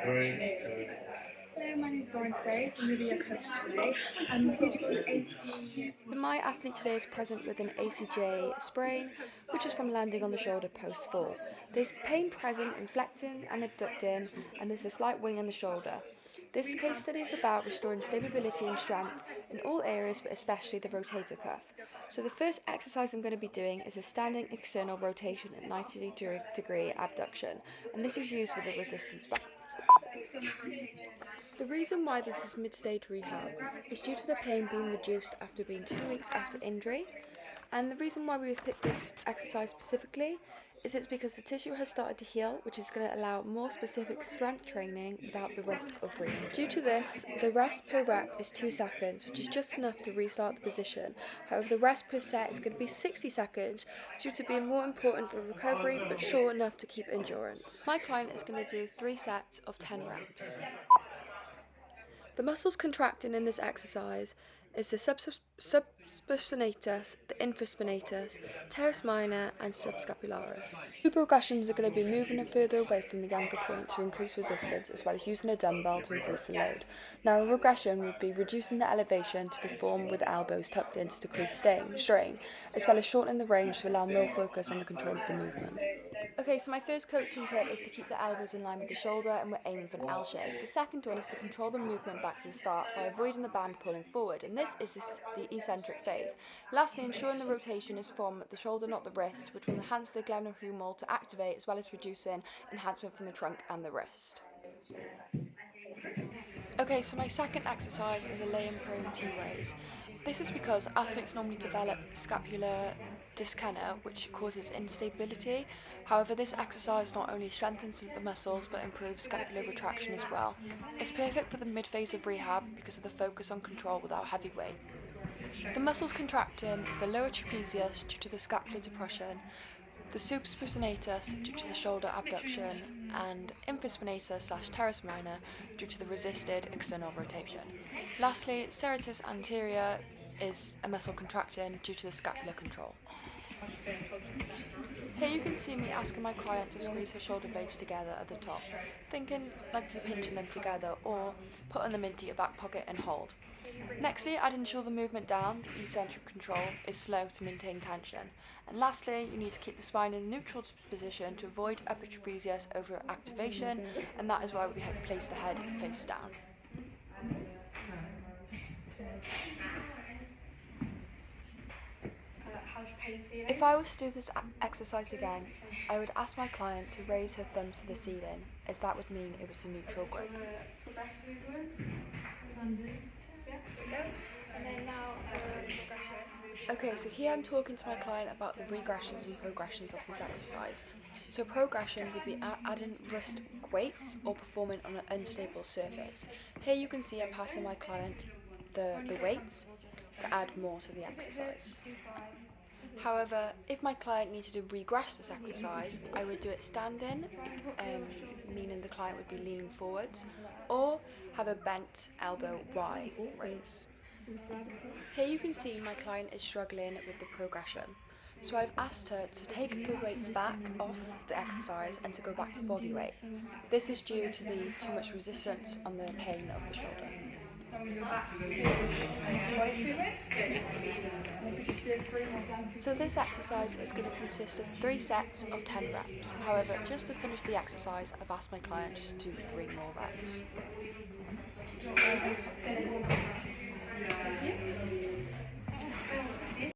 Hello, my name's Lauren today, so I'm going to be your coach today. I'm here to go with AC. My athlete today is present with an ACJ sprain, which is from landing on the shoulder post-fall. There's pain present in flexing and abducting, and there's a slight wing in the shoulder. This case study is about restoring stability and strength in all areas, but especially the rotator cuff. So the first exercise I'm going to be doing is a standing external rotation at 90-degree abduction, and this is used with a resistance band. The reason why this is mid-stage rehab is due to the pain being reduced after being 2 weeks after injury, and the reason why we've picked this exercise specifically is it's because the tissue has started to heal, which is going to allow more specific strength training without the risk of re-injury. Due to this, the rest per rep is 2 seconds, which is just enough to restart the position. However, the rest per set is going to be 60 seconds due to being more important for recovery but short enough to keep endurance. My client is going to do 3 sets of 10 reps. The muscles contracting in this exercise is the subspinatus, the infraspinatus, teres minor and subscapularis. Two progressions are going to be moving further away from the ankle point to increase resistance, as well as using a dumbbell to increase the load. Now a regression would be reducing the elevation to perform with the elbows tucked in to decrease strain, as well as shortening the range to allow more focus on the control of the movement. Okay, so my first coaching tip is to keep the elbows in line with the shoulder, and we're aiming for an L shape. The second one is to control the movement back to the start by avoiding the band pulling forward, and this is the eccentric phase. Lastly, ensuring the rotation is from the shoulder, not the wrist, which will enhance the glenohumeral to activate, as well as reducing enhancement from the trunk and the wrist. Okay, so my second exercise is a lay and prone T-raise. This is because athletes normally develop scapular dyskenia, which causes instability. However, this exercise not only strengthens the muscles but improves scapular retraction as well. It's perfect for the mid-phase of rehab because of the focus on control without heavy weight. The muscles contracting is the lower trapezius due to the scapular depression, the supraspinatus due to the shoulder abduction, and infraspinatus/teres minor due to the resisted external rotation. Lastly, serratus anterior is a muscle contracting due to the scapular control. Here you can see me asking my client to squeeze her shoulder blades together at the top, thinking like you're pinching them together or putting them into your back pocket and hold. Nextly, I'd ensure the movement down, the eccentric control, is slow to maintain tension. And lastly, you need to keep the spine in a neutral position to avoid upper trapezius over activation, and that is why we have placed the head face down. If I was to do this exercise again, I would ask my client to raise her thumbs to the ceiling, as that would mean it was a neutral grip. Okay, so here I'm talking to my client about the regressions and progressions of this exercise. So a progression would be adding wrist weights or performing on an unstable surface. Here you can see I'm passing my client the weights to add more to the exercise. However, if my client needed to regress this exercise, I would do it standing, meaning the client would be leaning forwards, or have a bent elbow Y raise. Here you can see my client is struggling with the progression. So I've asked her to take the weights back off the exercise and to go back to body weight. This is due to the too much resistance on the pain of the shoulder. So this exercise is going to consist of 3 sets of 10 reps. However, just to finish the exercise, I've asked my client just to do 3 more reps.